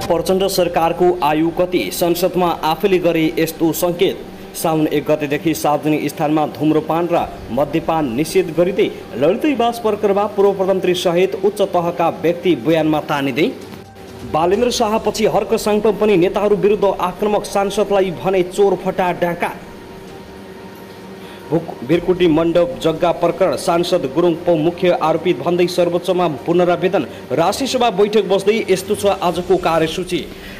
प्रचण्ड सरकारको आयु कति? संसदमा आफैले गरे यस्तो सङ्केत। साउन 1 गतेदेखि सार्वजनिक स्थानमा धुम्रपान र मद्यपान निषेध गरिँदै ललित निवास प्रकरणमा पूर्व प्रधानमन्त्री सहित उच्च तहका व्यक्ति बयानमा तानिँदै बालेन्द्र शाहपछि हर्क साङपा पनि नेताहरू विरुद्ध आक्रामक, सांसदलाई भने चोर फटा ढाका। भिरकुटी मण्डप जग्गा प्रकरण सांसद गुरुङ मुख्य आरोपित भन्दै सर्वोच्चमा पुनरावेदन। राष्ट्रिय सभा बैठक बस्दै यस्तो छ आजको कार्यसूची।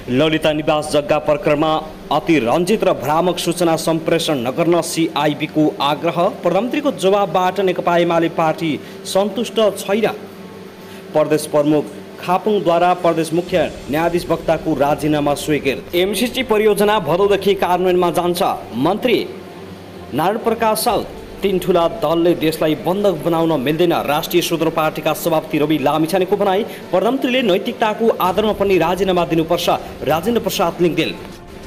ललिता निवास जग्गा प्रकरणमा अतिरञ्जित र भ्रामक सूचना सम्प्रेषण नगर्न सिआइबीको आग्रह। प्रधानमन्त्रीको जवाबबाट नेकपा एमाले पार्टी सन्तुष्ट छैन। प्रदेश प्रमुख खापुङद्वारा प्रदेश मुख्य न्यायाधीश वक्ताको राजीनामा स्वीकृत। एमसीसी परियोजना भदौदेखि कार्यान्वयनमा जान्छ। मन्त्री नारायण प्रकाश साउद 3 ठुला दलले देशलाई बन्धक बनाउन मिल्दैन। राष्ट्रिय स्वतन्त्र पार्टीका सभापति रवि लामिछानेको भनाई। प्रधानमन्त्रीले नैतिकताको आधारमा पनि राजीनामा दिनुपर्छ। राजेन्द्र प्रसाद लिङ्गदेल।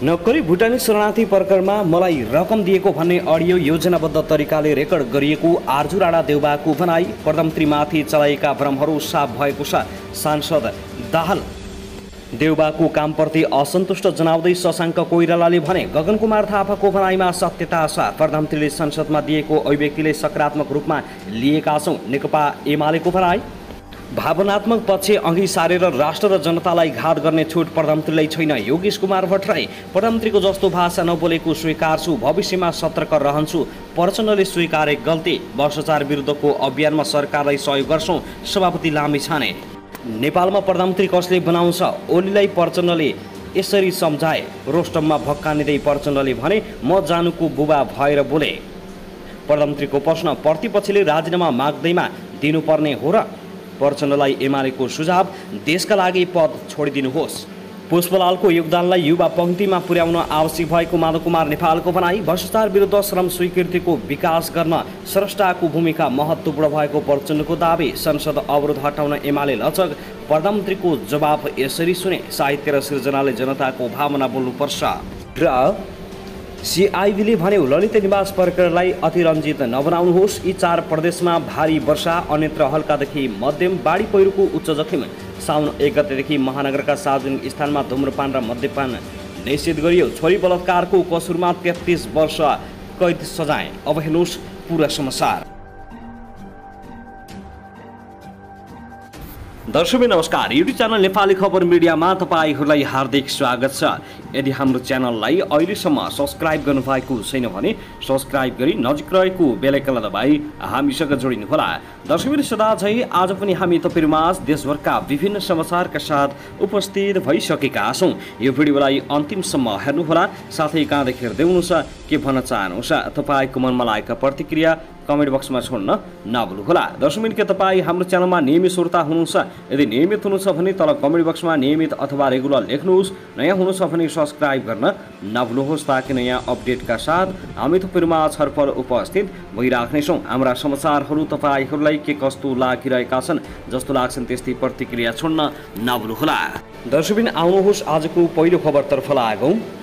नक्कली भुटानी शरणार्थी प्रकरणमा मलाई रकम दिएको भन्ने अडियो योजनाबद्ध तरिकाले रेकर्ड गरिएको आर्जु राणा देउबाको भनाई। प्रधानमन्त्रीमाथि चलाएका भ्रमहरू साफ भएको छ। सांसद दाहाल देउबाको कामप्रति असन्तुष्ट जनाउँदै शशाङ्क कोइरालाले भने गगन कुमार थापाको भनाइमा सत्यता छ। प्रधानमन्त्रीले संसदमा दिएको अभिव्यक्तिले सकारात्मक रूपमा लिएका छौँ। नेकपा एमालेको भनाई। भावनात्मक पक्ष अघि सारेर राष्ट्र र जनतालाई घात गर्ने छुट प्रधानमन्त्रीलाई छैन। योगेश कुमार भट्टराई। प्रधानमन्त्रीको जस्तो भाषा नबोलेको स्वीकार्छु, भविष्यमा सतर्क रहन्छु। प्रचण्डले स्वीकारे गल्ती। भ्रष्टाचार विरुद्धको अभियानमा सरकारलाई सहयोग गर्छौँ। सभापति लामिछाने। नेपालमा प्रधानमन्त्री कसले बनाउँछ? ओलीलाई प्रचण्डले यसरी सम्झाए। रोस्टममा भक्कानिँदै प्रचण्डले भने म जानुको बुबा भएर बोले। प्रधानमन्त्रीको प्रश्न प्रतिपक्षले राजीनामा माग्दैमा दिनुपर्ने हो र? प्रचण्डलाई एमालेको सुझाव देशका लागि पद छोडिदिनुहोस्। पुष्पलालको योगदानलाई युवा पङ्क्तिमा पुर्याउन आवश्यक भएको माधव कुमार नेपालको भनाई। भ्रष्टाचार विरुद्ध श्रम स्वीकृतिको विकास गर्न स्रष्टाको भूमिका महत्त्वपूर्ण भएको प्रचण्डको दावी। संसद अवरोध हटाउन एमाले लचक। प्रधानमन्त्रीको जवाब यसरी सुने। साहित्य र सृजनाले जनताको भावना बोल्नुपर्छ। र सिआइबीले भन्यो ललित निवास प्रकरणलाई अतिरञ्जित नबनाउनुहोस्। यी 4 प्रदेशमा भारी वर्षा, अन्यत्र हल्कादेखि मध्यम बाढी पहिरोको उच्च जोखिम। साउन 1 गतेदेखि महानगरका सार्वजनिक स्थानमा धुम्रपान र मद्यपान निषेध गरियो। छोरी बलात्कारको कसुरमा 33 वर्ष कैद सजाय। अब हेर्नुहोस् पुरा समाचार। दर्शक नमस्कार। युट्युब च्यानल नेपाली खबर मिडियामा तपाईहरूलाई हार्दिक स्वागत छ। यदि हाम्रो च्यानललाई अहिलेसम्म सब्स्क्राइब गर्नुभएको छैन भने सब्स्क्राइब गरी नजिक रहेको बेल आइकनलाई दबाई हामीसँग जोडिनुहोला। दर्शकहरू सदा झै आज पनि हामी तपाईहरुमाझ देशभरका विभिन्न समाचारका साथ उपस्थित भइसकेका छौँ। यो भिडियोलाई अन्तिमसम्म हेर्नुहोला। साथै कहाँदेखि हेर्दै हुनुहुन्छ, के भन्न चाहनुहुन्छ, तपाईको मनमा लागेका प्रतिक्रिया कमेन्ट बक्समा छोड्न नभुल्नुहोला। दर्शक के तपाईँ हाम्रो च्यानलमा नियमित श्रोता हुनुहुन्छ? यदि नियमित हुनुहुन्छ भने तल कमेन्ट बक्समा नियमित अथवा रेगुलर लेख्नुहोस्। नयाँ हुनुहुन्छ भने सब्स्क्राइब गर्न नभुल्नुहोस् ताकि नयाँ अपडेटका साथ हामी तपाईहरुमा छरफल उपस्थित भइराख्नेछौँ। हाम्रा समाचारहरू तपाईहरूलाई के कस्तो लागिरहेका छन्, जस्तो लाग्छन् त्यस्तै प्रतिक्रिया छोड्न नभुल्नुहोला। दर्शक आउनुहोस् आजको पहिलो खबरतर्फ लागौँ।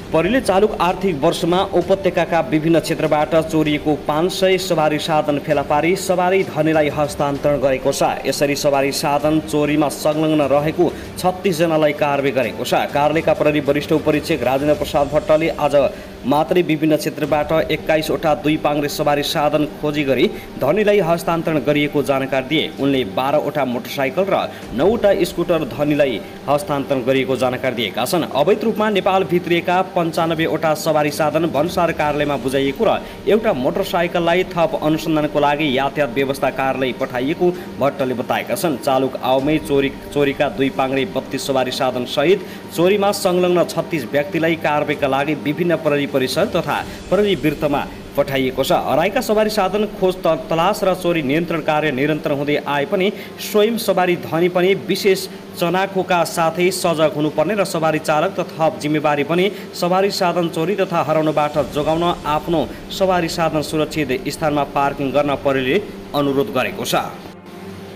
परिले चालुक आर्थिक वर्षमा उपत्यकाका विभिन्न क्षेत्रबाट चोरिएको 500 सवारी साधन फेला पारी सवारी धनीलाई हस्तान्तरण गरेको छ। यसरी सवारी साधन चोरीमा संलग्न रहेको 36 जनालाई कारवाही गरेको छ। कार्यालयका प्रहरी वरिष्ठ उपरीक्षक राजेन्द्र प्रसाद भट्टले आज मात्रै विभिन्न क्षेत्रबाट 21 वटा 2 पाङ्ग्रे सवारी साधन खोजी गरी धनीलाई हस्तान्तरण गरिएको जानकारी दिए। उनले 12 वटा मोटरसाइकल र 9 वटा स्कुटर धनीलाई हस्तान्तरण गरिएको जानकारी दिएका छन्। अवैध रूपमा नेपाल भित्रिएका 95 वटा सवारी साधन भन्सार कार्यालयमा बुझाइएको र एउटा मोटरसाइकललाई थप अनुसन्धानको लागि यातायात व्यवस्था कार्यालय पठाइएको भट्टले बताएका छन्। चालुक आवमै चोरीका 2 पाङ्ग्रे 32 सवारी साधन सहित चोरीमा संलग्न 36 व्यक्तिलाई कारवाहीका लागि विभिन्न प्रहरी परिषद तथा प्रहरी वृत्तमा पठाइएको छ। हराएका सवारी साधन खोज तलास र चोरी नियन्त्रण कार्य निरन्तर हुँदै आए पनि स्वयं सवारी धनी पनि विशेष चनाखोका साथै सजग हुनुपर्ने र सवारी चालक तथा जिम्मेवारी पनि सवारी साधन चोरी तथा हराउनबाट जोगाउन आफ्नो सवारी साधन सुरक्षित स्थानमा पार्किङ गर्न प्रहरीले अनुरोध गरेको छ।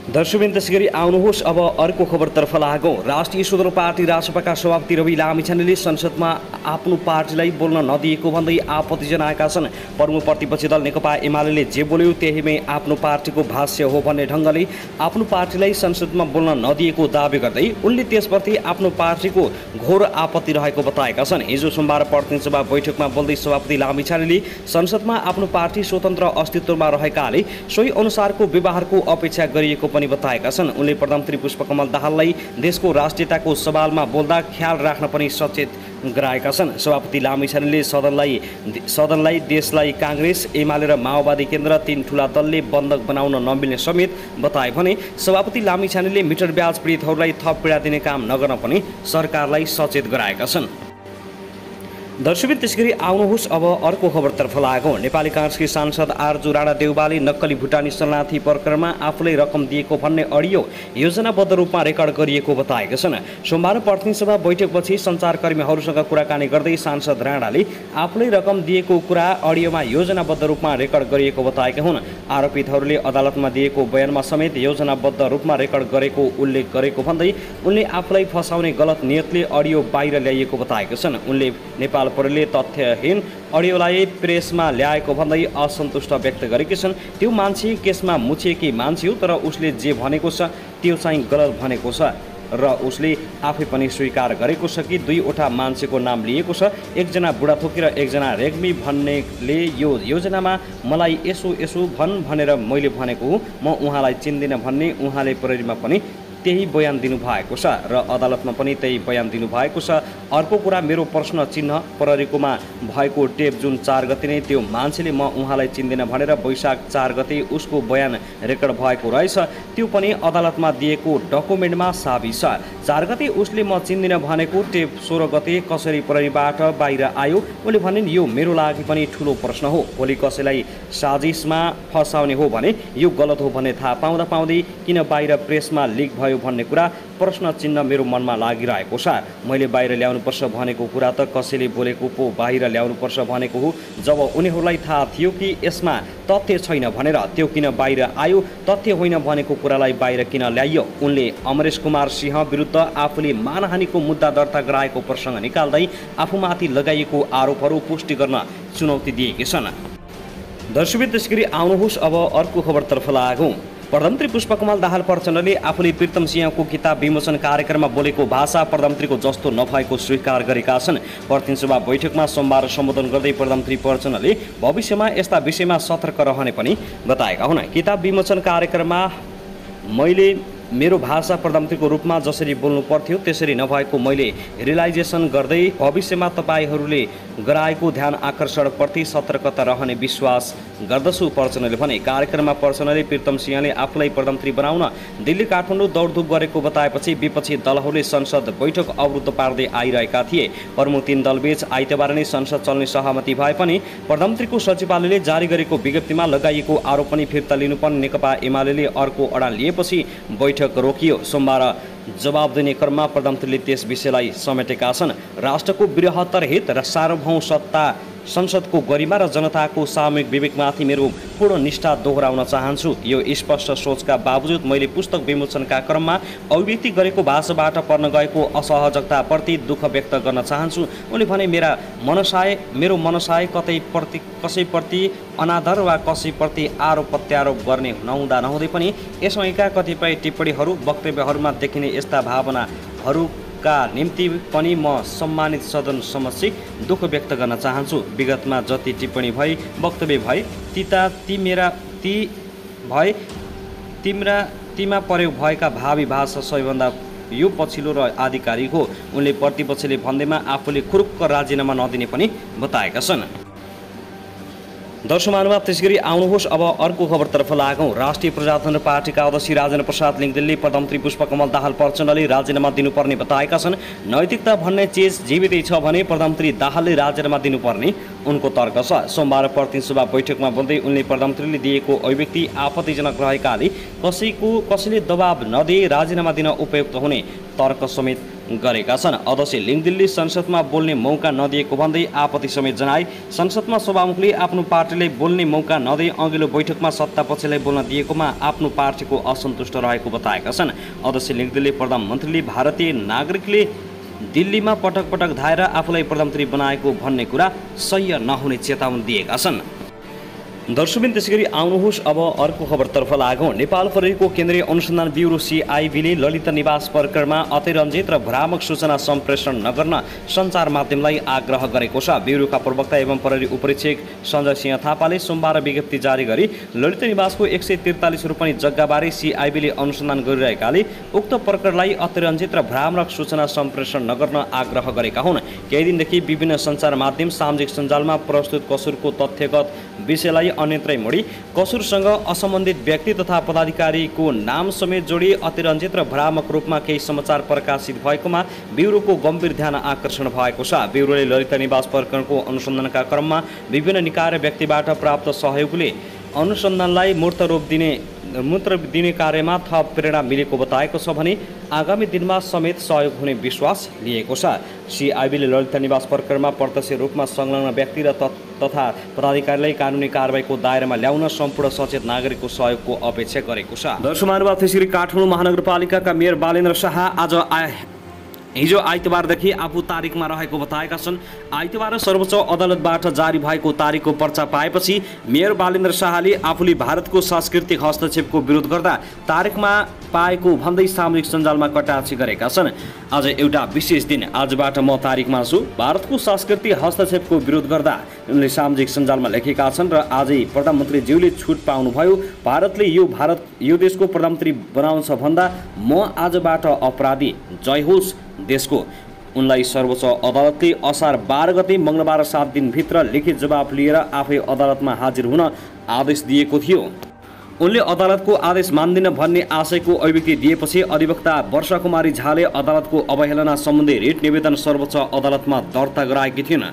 दर्शकवृन्द, त्यसै गरी आउनुहोस् अब अर्को खबरतर्फ लागौँ। राष्ट्रिय स्वतन्त्र पार्टी रासपाका सभापति रवि लामिछानेले संसदमा आफ्नो पार्टीलाई बोल्न नदिएको भन्दै आपत्ति जनाएका छन्। प्रमुख प्रतिपक्षी दल नेकपा एमाले जे बोल्यो त्यहीमै आफ्नो पार्टीको भाष्य हो भन्ने ढङ्गले आफ्नो पार्टीलाई संसदमा बोल्न नदिएको दावी गर्दै उनले त्यसप्रति आफ्नो पार्टीको घोर आपत्ति रहेको बताएका छन्। हिजो सोमबार प्रतिनिधि सभा बैठकमा बोल्दै सभापति लामिछानेले संसदमा आफ्नो पार्टी स्वतन्त्र अस्तित्वमा रहेकाले सोही अनुसारको व्यवहारको अपेक्षा गरिएको पनि बताएका छन्। उनले प्रधानमन्त्री पुष्पकमल दाहाललाई देशको राष्ट्रियताको सवालमा बोल्दा ख्याल राख्न पनि सचेत गराएका छन्। सभापति लामिछानेले सदनलाई देशलाई काङ्ग्रेस, एमाले र माओवादी केन्द्र तीन ठूला दलले बन्धक बनाउन नमिल्ने समेत बताए भने सभापति लामिछानेले मिटर ब्याज पीडितहरूलाई थप पीडा दिने काम नगर्न पनि सरकारलाई सचेत गराएका छन्। दर्शकवृन्द, त्यसैगरी आउनुहोस् अब अर्को खबरतर्फ लागौँ। नेपाली काङ्ग्रेसकी सांसद आरजु राणा देउवाले नक्कली भुटानी शरणार्थी प्रकरणमा आफूलाई रकम दिएको भन्ने अडियो योजनाबद्ध रूपमा रेकर्ड गरिएको बताएका छन्। सोमबार प्रतिनिधि सभा बैठकपछि सञ्चारकर्मीहरूसँग कुराकानी गर्दै सांसद राणाले आफूलाई रकम दिएको कुरा अडियोमा योजनाबद्ध रूपमा रेकर्ड गरिएको बताएका हुन्। आरोपितहरूले अदालतमा दिएको बयानमा समेत योजनाबद्ध रूपमा रेकर्ड गरेको उल्लेख गरेको भन्दै उनले आफूलाई फसाउने गलत नियतले अडियो बाहिर ल्याइएको बताएका छन्। उनले नेपाल प्रहरीले तथ्यहीन अडियोलाई प्रेसमा ल्याएको भन्दै असन्तुष्ट व्यक्त गरेकी छन्। त्यो मान्छे केसमा मुछिएकी मान्छे हो, तर उसले जे भनेको छ त्यो चाहिँ गलत भनेको छ र उसले आफै पनि स्वीकार गरेको छ कि दुईवटा मान्छेको नाम लिएको छ, एकजना बुढाथोकी र एकजना रेग्मी भन्नेले यो योजनामा मलाई यसो यसो भनेर मैले भनेको हो, म उहाँलाई चिन्दिनँ भन्ने उहाँले प्रहरीमा पनि त्यही बयान दिनुभएको छ र अदालतमा पनि त्यही बयान दिनुभएको छ। अर्को कुरा, मेरो प्रश्न चिन्ह प्रहरीकोमा भएको टेप जुन 4 गते नै त्यो मान्छेले म उहाँलाई चिन्दिनँ भनेर वैशाख 4 गते उसको बयान रेकर्ड भएको रहेछ, त्यो पनि अदालतमा दिएको डकुमेन्टमा साबित छ। 4 गते उसले म चिन्दिनँ भनेको टेप 16 गते कसरी प्रहरीबाट बाहिर आयो उनले भनिन्, यो मेरो लागि पनि ठुलो प्रश्न हो। भोलि कसैलाई साजिसमा फसाउने हो भने यो गलत हो भन्ने थाहा पाउँदै किन बाहिर प्रेसमा लिक भयो भन्ने कुरा प्रश्न चिन्ह मेरो मनमा लागिरहेको छ। मैले बाहिर ल्याउनुपर्छ भनेको कुरा त कसैले बोलेको पो बाहिर ल्याउनुपर्छ भनेको हो। जब उनीहरूलाई थाहा थियो कि यसमा तथ्य छैन भनेर त्यो किन बाहिर आयो, तथ्य होइन भनेको कुरालाई बाहिर किन ल्याइयो। उनले अमरेश कुमार सिंह विरुद्ध आफूले मानहानिको मुद्दा दर्ता गराएको प्रसङ्ग निकाल्दै आफूमाथि लगाइएको आरोपहरू पुष्टि गर्न चुनौती दिएकी छन्। दर्शकवृन्द, त्यसैगरी आउनुहोस् अब अर्को खबरतर्फ लागौँ। प्रधानमन्त्री पुष्पकमल दाहाल प्रचण्डले आफूले प्रीतम सिंहको किताब विमोचन कार्यक्रममा बोलेको भाषा प्रधानमन्त्रीको जस्तो नभएको स्वीकार गरेका छन्। प्रतिनिधि सभा बैठकमा सोमबार सम्बोधन गर्दै प्रधानमन्त्री प्रचण्डले भविष्यमा यस्ता विषयमा सतर्क रहने पनि बताएका हुन्। किताब विमोचन कार्यक्रममा मैले मेरो भाषा प्रधानमन्त्रीको रूपमा जसरी बोल्नु पर्थ्यो त्यसरी नभएको मैले रियलाइजेसन गर्दै भविष्यमा तपाईहरूले गराएको ध्यान आकर्षणप्रति सतर्कता रहने विश्वास गर्दछु, प्रचण्डले भने। कार्यक्रममा प्रचण्डले प्रीतम सिंहले आफूलाई प्रधानमन्त्री बनाउन दिल्ली काठमाडौँ दौडधुप गरेको बताएपछि विपक्षी दलहरूले संसद बैठक अवरुद्ध पार्दै आइरहेका थिए। प्रमुख 3 दलबीच आइतबार नै संसद चल्ने सहमति भए पनि प्रधानमन्त्रीको सचिवालयले जारी गरेको विज्ञप्तिमा लगाइएको आरोप पनि फिर्ता लिनुपर्ने नेकपा एमाले अर्को अडान लिएपछि बैठक रोकियो। सोमबार जवाब दिने क्रममा प्रधानमन्त्रीले त्यस विषयलाई समेटेका छन्। राष्ट्रको बृहत्तर हित र सार्वभौम सत्ता, संसदको गरिमा र जनताको सामूहिक विवेकमाथि मेरो पूर्ण निष्ठा दोहोऱ्याउन चाहन्छु। यो स्पष्ट सोचका बावजुद मैले पुस्तक विमोचनका क्रममा अभिव्यक्ति गरेको भाषाबाट पर्न गएको असहजताप्रति दुःख व्यक्त गर्न चाहन्छु। उनले भने, मेरो मनसाय कसैप्रति अनादर वा कसैप्रति आरोप प्रत्यारोप गर्ने नहुँदै पनि यसैका कतिपय टिप्पणीहरू वक्तव्यहरूमा देखिने यस्ता भावनाहरूका निम्ति पनि म सम्मानित सदन समक्ष दुःख व्यक्त गर्न चाहन्छु। विगतमा जति टिप्पणी भई वक्तव्य भए तीमा प्रयोग भएका भावी भाषा सबैभन्दा यो पछिल्लो र आधिकारिक हो। उनले प्रतिपक्षले भन्दैमा आफूले खुरुक्क राजीनामा नदिने पनि बताएका छन्। दर्शक महानुभाव, त्यसैगरी आउनुहोस् अब अर्को खबरतर्फ लागौँ। राष्ट्रिय प्रजातन्त्र पार्टीका अध्यक्ष राजेन्द्र प्रसाद लिङ्गदेनले प्रधानमन्त्री पुष्पकमल दाहाल प्रचण्डले राजीनामा दिनुपर्ने बताएका छन्। नैतिकता भन्ने चिज जीवितै छ भने प्रधानमन्त्री दाहालले राजीनामा दिनुपर्ने उनको तर्क छ। सोमबार प्रतिनिधि सभा बैठकमा बोल्दै उनले प्रधानमन्त्रीले दिएको अभिव्यक्ति आपत्तिजनक रहेकाले कसैले दबाब नदिए राजीनामा दिन उपयुक्त हुने तर्क समेत गरेका छन्। अध्यक्ष लिङदिनले संसदमा बोल्ने मौका नदिएको भन्दै आपत्ति समेत जनाए। संसदमा सभामुखले आफ्नो पार्टीलाई बोल्ने मौका नदिई अघिल्लो बैठकमा सत्तापक्षलाई बोल्न दिएकोमा आफ्नो पार्टीको असन्तुष्ट रहेको बताएका छन्। अध्यक्ष लिङदिनले प्रधानमन्त्रीले भारतीय नागरिकले दिल्लीमा पटक पटक धाएर आफूलाई प्रधानमन्त्री बनाएको भन्ने कुरा सह्य नहुने चेतावनी दिएका छन्। दर्शकबिन त्यसैगरी आउनुहोस् अब अर्को खबरतर्फ लागौँ। नेपाल प्रहरीको केन्द्रीय अनुसन्धान ब्युरो CIB ले ललिता निवास प्रकरणमा अतिरञ्जित र भ्रामक सूचना सम्प्रेषण नगर्न सञ्चार माध्यमलाई आग्रह गरेको छ। ब्युरोका प्रवक्ता एवं प्रहरी उपरीक्षक सञ्जय सिंह थापाले सोमबार विज्ञप्ति जारी गरी ललिता निवासको 143 रोपनी जग्गाबारे CIB ले अनुसन्धान गरिरहेकाले उक्त प्रकरणलाई अतिरञ्जित र भ्रामक सूचना सम्प्रेषण नगर्न आग्रह गरेका हुन्। केही दिनदेखि विभिन्न सञ्चार माध्यम सामाजिक सञ्जालमा प्रस्तुत कसुरको तथ्यगत विषयलाई अन्यत्रै मोडी कसुरसँग असम्बन्धित व्यक्ति तथा पदाधिकारीको नाम समेत जोडी अतिरञ्जित र भ्रामक रूपमा केही समाचार प्रकाशित भएकोमा ब्युरोको गम्भीर ध्यान आकर्षण भएको छ। ब्युरोले ललिता निवास प्रकरणको अनुसन्धानका क्रममा विभिन्न निकाय र व्यक्तिबाट प्राप्त सहयोगले अनुसन्धानलाई मूर्त रूप दिने कार्यमा थप प्रेरणा मिलेको बताएको छ भने आगामी दिनमा समेत सहयोग हुने विश्वास लिएको छ। CIB ले ललिता निवास प्रकरणमा प्रत्यक्ष रूपमा संलग्न व्यक्ति र तथा पदाधिकारीलाई कानुनी कारबाहीको दायरामा ल्याउन सम्पूर्ण सचेत नागरिकको सहयोगको अपेक्षा गरेको छ। दर्शक महानुभाव, त्यसरी काठमाडौँ महानगरपालिकाका मेयर बालेन्द्र शाह हिजो आइतबारदेखि आफू तारिकमा रहेको बताएका छन्। आइतबार सर्वोच्च अदालतबाट जारी भएको तारिकको पर्चा पाएपछि मेयर बालेन्द्र शाहले आफूले भारतको सांस्कृतिक हस्तक्षेपको विरोध गर्दा तारिकमा पाएको भन्दै सामाजिक सञ्जालमा कटाक्षी गरेका छन्। आज एउटा विशेष दिन, आजबाट म तारिकमा छु, भारतको सांस्कृतिक हस्तक्षेपको विरोध गर्दा उनले सामाजिक सञ्जालमा लेखेका छन्। र आजै प्रधानमन्त्रीज्यूले छुट पाउनुभयो, भारतले यो देशको प्रधानमन्त्री बनाउँछ भन्दा म आजबाट अपराधी, जय होस् देशको। उनलाई सर्वोच्च अदालतले असार 12 गते मङ्गलबार 7 दिनभित्र लिखित जवाब लिएर आफै अदालतमा हाजिर हुन आदेश दिएको थियो। उनले अदालतको आदेश मान्दिन भन्ने आशयको अभिव्यक्ति दिएपछि अधिवक्ता वर्षाकुमारी झाले अदालतको अवहेलना सम्बन्धी रिट निवेदन सर्वोच्च अदालतमा दर्ता गराएकी थिइन्।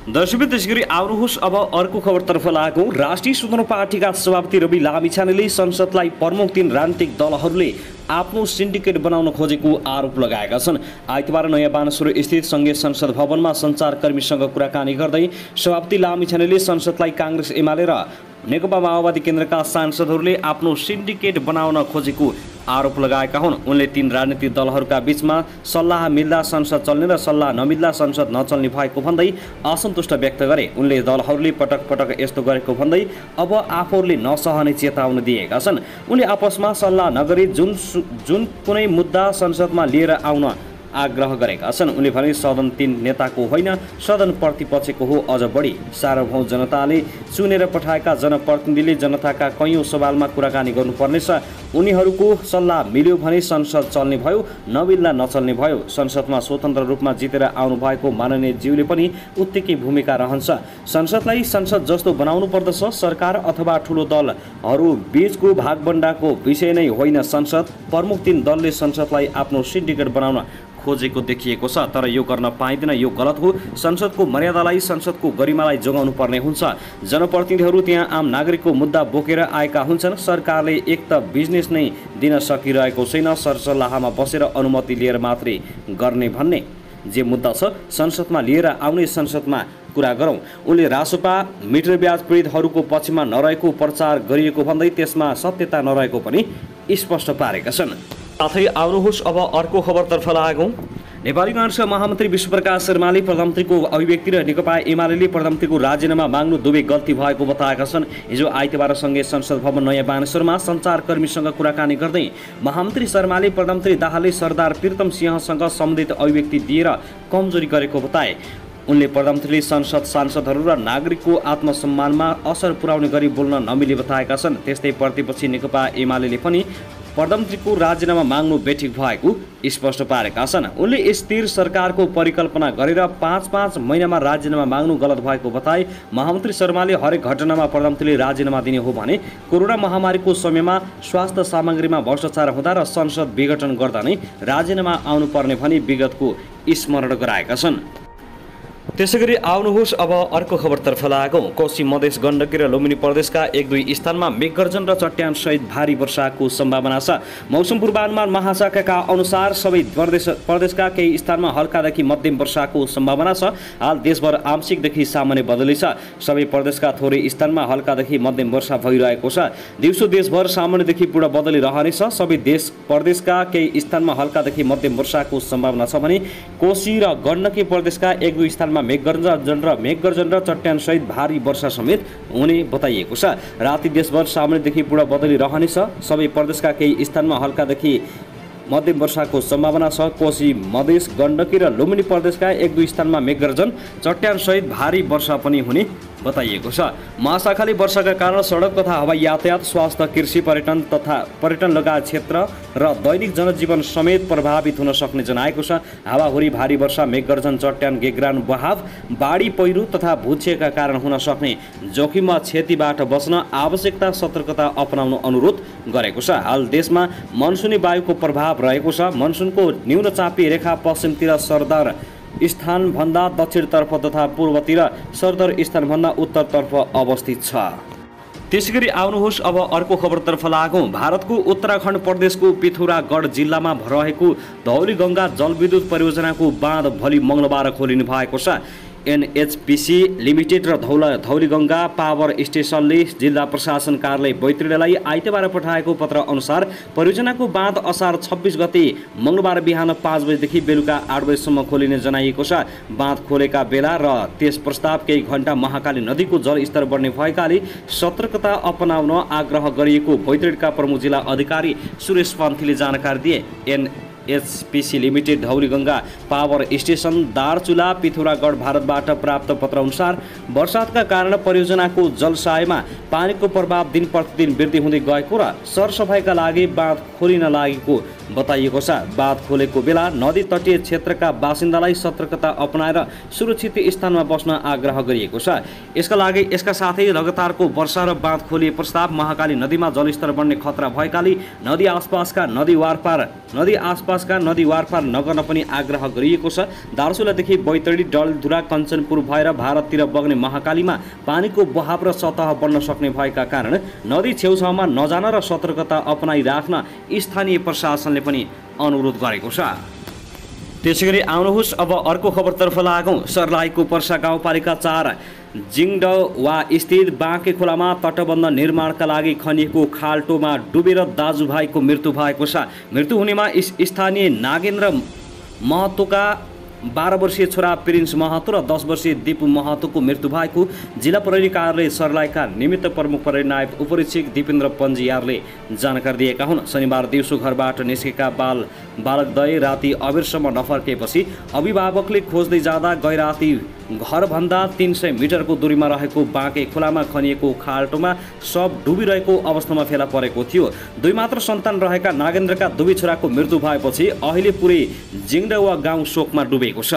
दर्शक, त्यसैगरी आउनुहोस् अब अर्को खबरतर्फ लागौँ। राष्ट्रिय स्वतन्त्र पार्टीका सभापति रवि लामिछानेले संसदलाई प्रमुख 3 राजनीतिक दलहरूले आफ्नो सिन्डिकेट बनाउन खोजेको आरोप लगाएका छन्। आइतबार नयाँ बानेश्वर स्थित सङ्घीय संसद भवनमा सञ्चारकर्मीसँग कुराकानी गर्दै सभापति लामिछानेले संसदलाई काङ्ग्रेस, एमाले र नेकपा माओवादी केन्द्रका सांसदहरूले आफ्नो सिन्डिकेट बनाउन खोजेको आरोप लगाएका हुन्। उनले 3 राजनीतिक दलहरूका बीचमा सल्लाह मिल्दा संसद चल्ने र सल्लाह नमिल्दा संसद नचल्ने भएको भन्दै असन्तुष्ट व्यक्त गरे। उनले दलहरूले पटक पटक यस्तो गरेको भन्दै अब आफूहरूले नसहने चेतावनी दिएका छन्। उनले आपसमा सल्लाह नगरी जुन कुनै मुद्दा संसदमा लिएर आउन आग्रह गरेका छन्। उनले भने सदन 3 नेताको होइन, सदन प्रतिपक्षको हो। अझ बढी सार्वभौम जनताले चुनेर पठाएका जनप्रतिनिधिले जनताका कैयौँ सवालमा कुराकानी गर्नुपर्नेछ। उनीहरूको सल्लाह मिल्यो भने संसद चल्ने भयो, नमिल्दा नचल्ने भयो। संसदमा स्वतन्त्र रूपमा जितेर आउनुभएको माननीय ज्यूले पनि उत्तिकै भूमिका रहन्छ। संसदलाई संसद जस्तो बनाउनु पर्दछ। सरकार अथवा ठुलो दलहरू बीचको भागबण्डाको विषय नै होइन संसद। प्रमुख 3 दलले संसदलाई आफ्नो सिन्डिकेट बनाउन खोजेको देखिएको छ, तर यो गर्न पाइँदैन, यो गलत हो। संसदको मर्यादालाई, संसदको गरिमालाई जोगाउनु पर्ने हुन्छ। जनप्रतिनिधिहरू त्यहाँ आम नागरिकको मुद्दा बोकेर आएका हुन्छन्। सरकारले एक त बिजनेस नै दिन सकिरहेको छैन, सरसल्लाहमा बसेर अनुमति लिएर मात्रै गर्ने भन्ने जे मुद्दा छ संसदमा लिएर आउने, संसदमा कुरा गरौँ। उनले रासोपा मिटर ब्याज पीडितहरूको पक्षमा नरहेको प्रचार गरिएको भन्दै त्यसमा सत्यता नरहेको पनि स्पष्ट पारेका छन्। साथै आउनुहोस् अब अर्को खबरतर्फ लागौँ। नेपाली काङ्ग्रेसका महामन्त्री विश्वप्रकाश शर्माले प्रधानमन्त्रीको अभिव्यक्ति र नेकपा एमाले प्रधानमन्त्रीको राजीनामा माग्नु दुवै गल्ती भएको बताएका छन्। हिजो आइतबार सँगै संसद भवन नयाँ बानेश्वरमा सञ्चारकर्मीसँग कुराकानी गर्दै महामन्त्री शर्माले प्रधानमन्त्री दाहालले सरदार प्रीतम सिंहसँग सम्बन्धित अभिव्यक्ति दिएर कमजोरी गरेको बताए। उनले प्रधानमन्त्रीले संसद सांसदहरू र नागरिकको आत्मसम्मानमा असर पुर्याउने गरी बोल्न नमिले बताएका छन्। त्यस्तै प्रतिपक्षी नेकपा एमाले पनि प्रधानमन्त्रीको राजीनामा माग्नु बेठिक भएको स्पष्ट पारेका छन्। उनले स्थिर सरकारको परिकल्पना गरेर 5-5 महिनामा राजीनामा माग्नु गलत भएको बताए। महामन्त्री शर्माले हरेक घटनामा प्रधानमन्त्रीले राजीनामा दिने हो भने कोरोना महामारीको समयमा स्वास्थ्य सामग्रीमा भ्रष्टाचार हुँदा र संसद विघटन गर्दा नै राजीनामा आउनुपर्ने भनी विगतको स्मरण गराएका छन्। त्यसैगरी आउनुहोस् अब अर्को खबरतर्फ लागौं। कोशी मधेस गण्डकी र लुम्बिनी प्रदेशका 1-2 स्थानमा मेघगर्जन र चट्यान सहित भारी वर्षाको सम्भावना छ। मौसम पूर्वानुमान महाशाखाका अनुसार सबै प्रदेशका केही स्थानमा हल्कादेखि मध्यम वर्षाको सम्भावना छ। हाल देशभर आंशिकदेखि सामान्य बदली छ। सबै प्रदेशका थोरै स्थानमा हल्कादेखि मध्यम वर्षा भइरहेको छ। दिउँसो देशभर सामान्यदेखि पूर्ण बदली रहनेछ। सबै प्रदेशका केही स्थानमा हल्कादेखि मध्यम वर्षाको सम्भावना छ भने कोशी र गण्डकी प्रदेशका 1-2 स्थानमा मेघगर्जन र चट्यान सहित भारी वर्षा समेत हुने बताइएको छ। राति देशभर सामान्यदेखि पूर्ण बदली रहनेछ। सबै प्रदेशका केही स्थानमा हल्कादेखि मध्यम वर्षाको सम्भावना छ। कोशी मधेस गण्डकी र लुम्बिनी प्रदेशका 1-2 स्थानमा मेघगर्जन चट्यान सहित भारी वर्षा पनि हुने बताइएको छ। महाशाखाले वर्षाका कारण सडक तथा हवाई यातायात, स्वास्थ्य, कृषि, पर्यटन लगायत क्षेत्र र दैनिक जनजीवन समेत प्रभावित हुन सक्ने जनाएको छ। हावाहुरी, भारी वर्षा, मेघगर्जन, चट्यान, गेग्रान बहाव, बाढी पहिरो तथा भूक्षयका कारण हुन सक्ने जोखिममा क्षतिबाट बच्न आवश्यकता सतर्कता अपनाउन अनुरोध गरेको छ। हाल देशमा मनसुनी वायुको प्रभाव रहेको छ। मनसुनको न्यूनचापी रेखा पश्चिमतिर सरदर स्थानभन्दा दक्षिणतर्फ तथा पूर्वतिर सरदर स्थानभन्दा उत्तरतर्फ अवस्थित छ। त्यसैगरी आउनुहोस् अब अर्को खबरतर्फ लागौं। भारतको उत्तराखण्ड प्रदेशको पिथौरागढ जिल्लामा रहेको धौलीगङ्गा जलविद्युत परियोजनाको बाँध भोलि मङ्गलबार खोलिने भएको छ। एनएचपीसी लिमिटेड र धौलीगङ्गा पावर स्टेसनले जिल्ला प्रशासन कार्यालय बैतडीलाई आइतबार पठाएको पत्र अनुसार परियोजनाको बाँध असार 26 गते मङ्गलबार बिहान 5 बजेदेखि बेलुका 8 बजेसम्म खोलिने जनाइएको छ। बाँध खोलेका बेला र त्यस प्रस्ताव केही घण्टा महाकाली नदीको जलस्तर बढ्ने भएकाले सतर्कता अपनाउन आग्रह गरिएको बैतडीका प्रमुख जिल्ला अधिकारी सुरेश पन्थीले जानकारी दिए। HPC limited Dhauliganga power station Darchula Pithoragarh भारतबाट प्राप्त पत्र अनुसार वर्षातका कारण परियोजनाको जलसायमा पानीको प्रभाव दिन प्रतिदिन वृद्धि हुँदै गएको र सरसफाइका लागि बाँध खोलिन लागेको बताइएको छ। बाँध खोलेको बेला नदी तटीय क्षेत्रका बासिन्दालाई सतर्कता अपनाएर सुरक्षित स्थानमा बस्न आग्रह गरिएको छ। यसका साथै लगातारको वर्षा र बाँध खोलिए प्रस्ताव महाकाली नदीमा जलस्तर बढ्ने खतरा भएकाले नदी आसपासका नदी वारपार नगर्न पनि आग्रह गरिएको छ। दार्चुलादेखि बैतडी, डलधुरा, कञ्चनपुर भएर भारततिर बग्ने महाकालीमा पानीको बहाव र सतह बढ्न सक्ने भएका कारण नदी छेउछाउमा नजान र सतर्कता अपनाइराख्न स्थानीय प्रशासनले पनि अनुरोध गरेको छ। त्यसैगरी आउनुहोस् अब अर्को खबरतर्फ लागौं। सर्लाहीको पर्सा गाउँपालिका 4 जिङडवा स्थित बाँके खोलामा तटबन्ध निर्माणका लागि खनिएको खाल्टोमा डुबेर दाजुभाइको मृत्यु भएको छ। मृत्यु हुनेमा स्थानीय नागेन्द्र महतोका 12 वर्षीय छोरा प्रिन्स महतो र 10 वर्षीय दिपु महतोको मृत्यु भएको जिल्ला प्रहरी कार्यालय सर्लाहीका निमित्त प्रमुख प्रहरी नायब उपरीक्षक दिपेन्द्र पन्जियारले जानकारी दिएका हुन्। शनिबार दिउँसो घरबाट निस्केका बालकद्वय राति अबेरसम्म नफर्केपछि अभिभावकले खोज्दै जाँदा गैराती घरभन्दा 300 मिटरको दूरीमा रहेको बाँके खोलामा खनिएको खाल्टोमा शव डुबिरहेको अवस्थामा फेला परेको थियो। 2 मात्र सन्तान रहेका नागेन्द्रका दुवै छोराको मृत्यु भएपछि अहिले पुरै जिङडवा गाउँ शोकमा डुबेको छ।